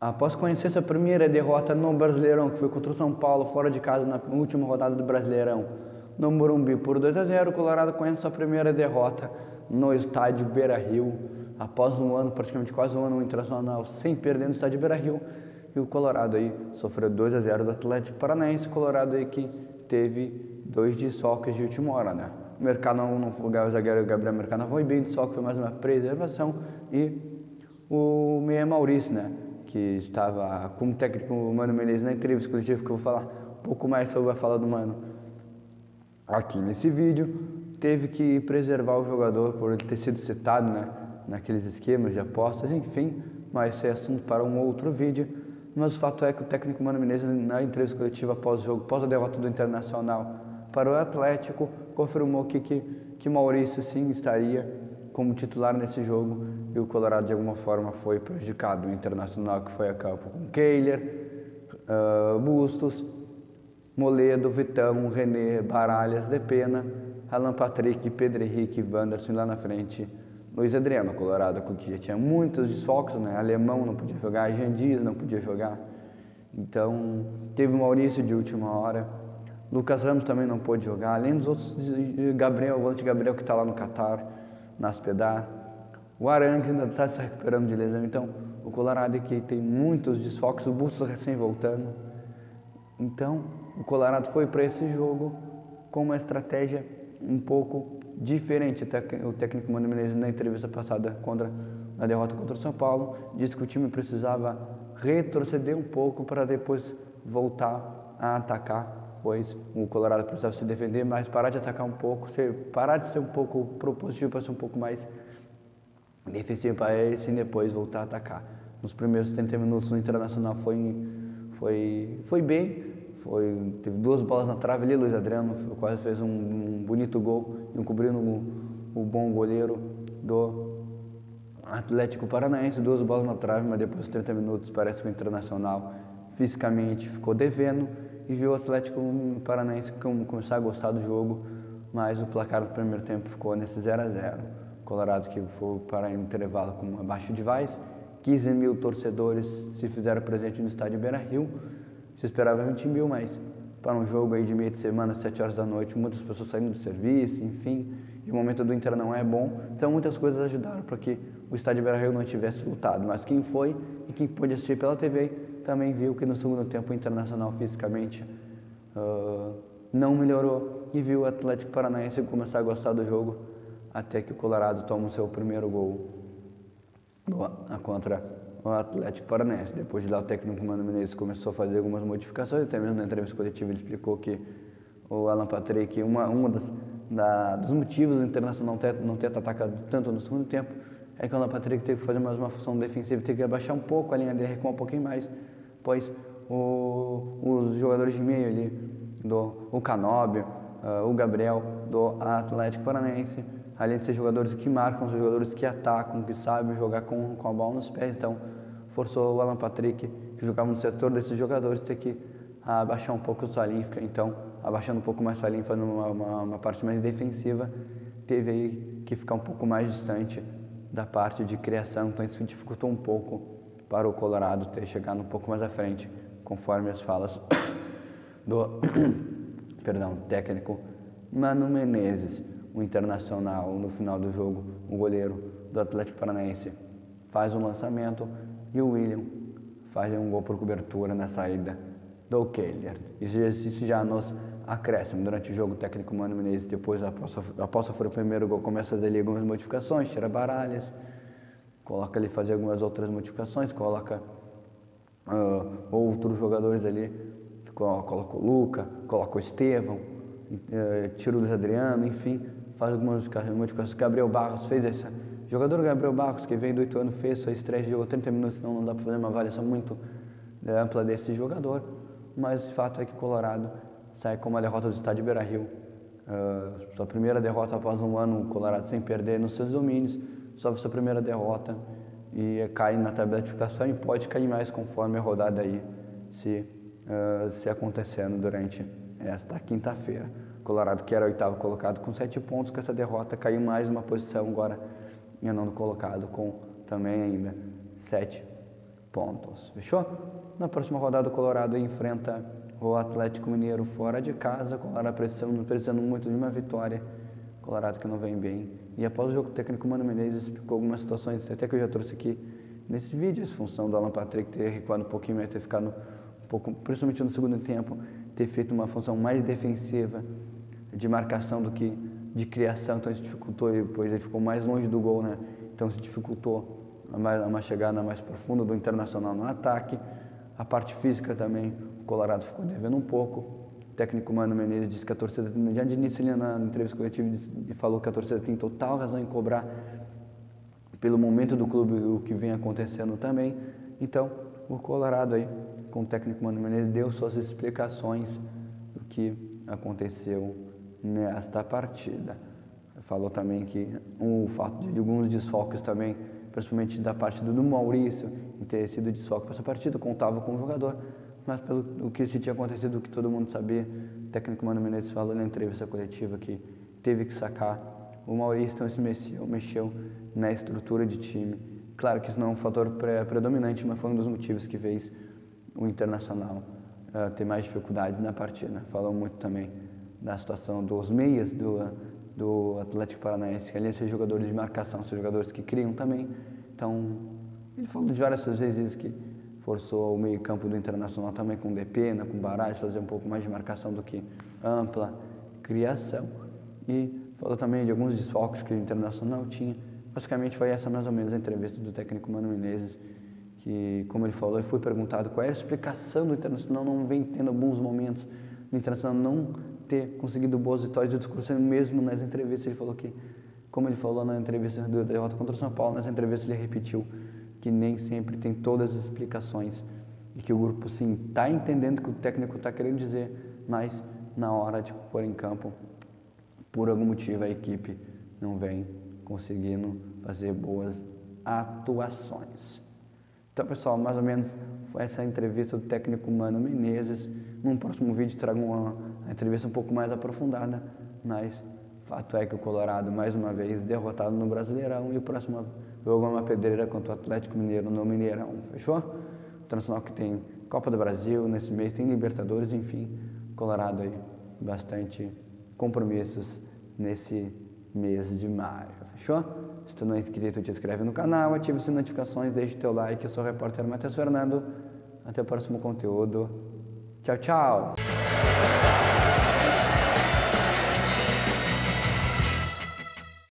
Após conhecer sua primeira derrota no Brasileirão, que foi contra o São Paulo, fora de casa, na última rodada do Brasileirão, no Morumbi por 2-0, o Colorado conhece sua primeira derrota no estádio Beira-Rio, após um ano, praticamente quase um ano, Internacional sem perder no estádio Beira-Rio, e o Colorado aí sofreu 2-0 do Atlético Paranaense, o Colorado aí que teve 2 desfalques de última hora, né? O o zagueiro Gabriel Mercado não foi bem, desfalque foi mais uma preservação, e o meia Maurício, né? Que estava como técnico o Mano Menezes na entrevista coletiva, que eu vou falar um pouco mais sobre a fala do Mano aqui nesse vídeo, teve que preservar o jogador por ele ter sido citado, né, naqueles esquemas de apostas, enfim, mas esse é assunto para um outro vídeo. Mas o fato é que o técnico Mano Menezes, na entrevista coletiva após o jogo, após a derrota do Internacional para o Atlético, confirmou que Maurício sim estaria como titular nesse jogo, e o Colorado de alguma forma foi prejudicado. O Internacional que foi a campo com Kehler, Bustos, Moledo, Vitão, René, Baralhas, Depena, Alan Patrick, Pedro Henrique, Wanderson, lá na frente Luiz Adriano. Colorado que já tinha muitos desfalques, né? Alemão não podia jogar, Jean Dias não podia jogar, então teve o Maurício de última hora, Lucas Ramos também não pôde jogar, além dos outros, Gabriel, o volante Gabriel que está lá no Catar, na Hospedar, o Arangues ainda está se recuperando de lesão, então o Colorado aqui tem muitos desfalques, o Bustos recém voltando, então o Colorado foi para esse jogo com uma estratégia um pouco diferente. O técnico Mano Menezes, na entrevista passada na derrota contra o São Paulo, disse que o time precisava retroceder um pouco para depois voltar a atacar, pois o Colorado precisava se defender, mas parar de atacar um pouco, parar de ser um pouco propositivo para ser um pouco mais defensivo para esse e depois voltar a atacar. Nos primeiros 30 minutos o Internacional foi bem, teve 2 bolas na trave ali, Luiz Adriano quase fez um bonito gol, encobrindo o bom goleiro do Atlético Paranaense, 2 bolas na trave, mas depois de 30 minutos parece que o Internacional fisicamente ficou devendo e viu o Atlético Paranaense começar a gostar do jogo, mas o placar do primeiro tempo ficou nesse 0-0. Colorado que foi para o intervalo com abaixo de Vaz, 15 mil torcedores se fizeram presente no estádio Beira-Rio. Se esperava 20 mil, mas para um jogo aí de meio de semana, 7 horas da noite, muitas pessoas saindo do serviço, enfim, e o momento do Inter não é bom, então muitas coisas ajudaram para que o estádio Beira-Rio não tivesse lotado, mas quem foi e quem pôde assistir pela TV também viu que no segundo tempo o Internacional fisicamente não melhorou e viu o Atlético Paranaense começar a gostar do jogo, até que o Colorado toma o seu primeiro gol contra o Atlético Paranaense. Depois de lá o técnico Mano Menezes começou a fazer algumas modificações, até mesmo na entrevista coletiva ele explicou que o Alan Patrick, dos motivos do Internacional não ter atacado tanto no segundo tempo, é que o Alan Patrick teve que fazer mais uma função defensiva, teve que abaixar um pouco a linha dele, recuar um pouquinho mais, pois os jogadores de meio ali, o Canóbio, o Gabriel do Atlético Paranaense, além de ser jogadores que marcam, são jogadores que atacam, que sabem jogar com a bola nos pés, então forçou o Alan Patrick, que jogava no setor desses jogadores, ter que abaixar um pouco sua linha, então abaixando um pouco mais sua linha, fazendo uma parte mais defensiva, teve aí que ficar um pouco mais distante da parte de criação, então isso dificultou um pouco para o Colorado ter chegado um pouco mais à frente, conforme as falas do técnico Mano Menezes. O Internacional, no final do jogo, o goleiro do Atlético Paranaense faz um lançamento e o William faz um gol por cobertura na saída do Kehler. Isso já nos acréscimo. Durante o jogo, o técnico Mano Menezes, depois após o primeiro gol, começa a fazer ali algumas modificações, tira Baralhas, coloca ali fazer algumas outras modificações, coloca outros jogadores ali, coloca o Luca, coloca o Estevão, tira o Luiz Adriano, enfim, faz algumas modificações. Gabriel Barros fez essa. O jogador Gabriel Barros, que veio do Ituano, fez sua estreia, jogou 30 minutos, senão não dá para fazer uma avaliação muito ampla desse jogador, mas o fato é que o Colorado sai com uma derrota do estádio Beira-Rio, sua primeira derrota após um ano, o Colorado sem perder nos seus domínios, sofre sua primeira derrota e cai na tabela de classificação e pode cair mais conforme a rodada aí se acontecendo durante esta quinta-feira. Colorado, que era o 8º colocado com 7 pontos, com essa derrota caiu mais uma posição agora em 9º colocado com também ainda 7 pontos. Fechou? Na próxima rodada, o Colorado enfrenta o Atlético Mineiro fora de casa. O Colorado precisando muito de uma vitória. Colorado que não vem bem. E após o jogo, o técnico Mano Menezes explicou algumas situações, até que eu já trouxe aqui nesse vídeo, essa função do Alan Patrick ter recuado um pouquinho mais, ter ficado um pouco, principalmente no segundo tempo, ter feito uma função mais defensiva de marcação do que de criação. Então isso dificultou, pois ele ficou mais longe do gol, né? Então isso dificultou uma chegada mais profunda do Internacional no ataque. A parte física também, o Colorado ficou devendo um pouco. O técnico Mano Menezes disse que a torcida, já de início ele na entrevista coletiva, falou que a torcida tem total razão em cobrar pelo momento do clube, o que vem acontecendo também. Então, o Colorado aí, com o técnico Mano Menezes, deu suas explicações do que aconteceu nesta partida. Falou também que o fato de alguns desfalques também, principalmente da parte do Maurício, em ter sido desfalque para essa partida, contava com o jogador, mas pelo que se tinha acontecido, o que todo mundo sabia, o técnico Mano Menezes falou na entrevista coletiva que teve que sacar o Maurício, então isso mexeu na estrutura de time. Claro que isso não é um fator predominante, mas foi um dos motivos que fez o Internacional ter mais dificuldades na partida. Falou muito também da situação dos meias do Atlético Paranaense, que ali são jogadores de marcação, são jogadores que criam também. Então, ele falou de várias vezes que forçou o meio-campo do Internacional também com Depena, com Baralhas, fazer um pouco mais de marcação do que ampla criação. E falou também de alguns desfalques que o Internacional tinha. Basicamente foi essa mais ou menos a entrevista do técnico Mano Menezes, que, como ele falou, ele foi perguntado qual era a explicação do Internacional não vem tendo bons momentos, do Internacional não ter conseguido boas vitórias. O discurso mesmo nas entrevistas, ele falou que, como ele falou na entrevista da derrota contra o São Paulo, nessa entrevista ele repetiu que nem sempre tem todas as explicações e que o grupo sim está entendendo o que o técnico está querendo dizer, mas na hora de pôr em campo, por algum motivo a equipe não vem conseguindo fazer boas atuações. Então, pessoal, mais ou menos foi essa entrevista do técnico Mano Menezes. Num próximo vídeo trago uma entrevista um pouco mais aprofundada, mas fato é que o Colorado, mais uma vez, derrotado no Brasileirão, e o próximo jogo é uma pedreira contra o Atlético Mineiro no Mineirão, fechou? O Internacional que tem Copa do Brasil nesse mês, tem Libertadores, enfim, Colorado aí, bastante compromissos nesse mês de maio, fechou? Se tu não é inscrito, te inscreve no canal, ativa as notificações, deixa o teu like. Eu sou o repórter Matheus Fernando, até o próximo conteúdo, tchau, tchau!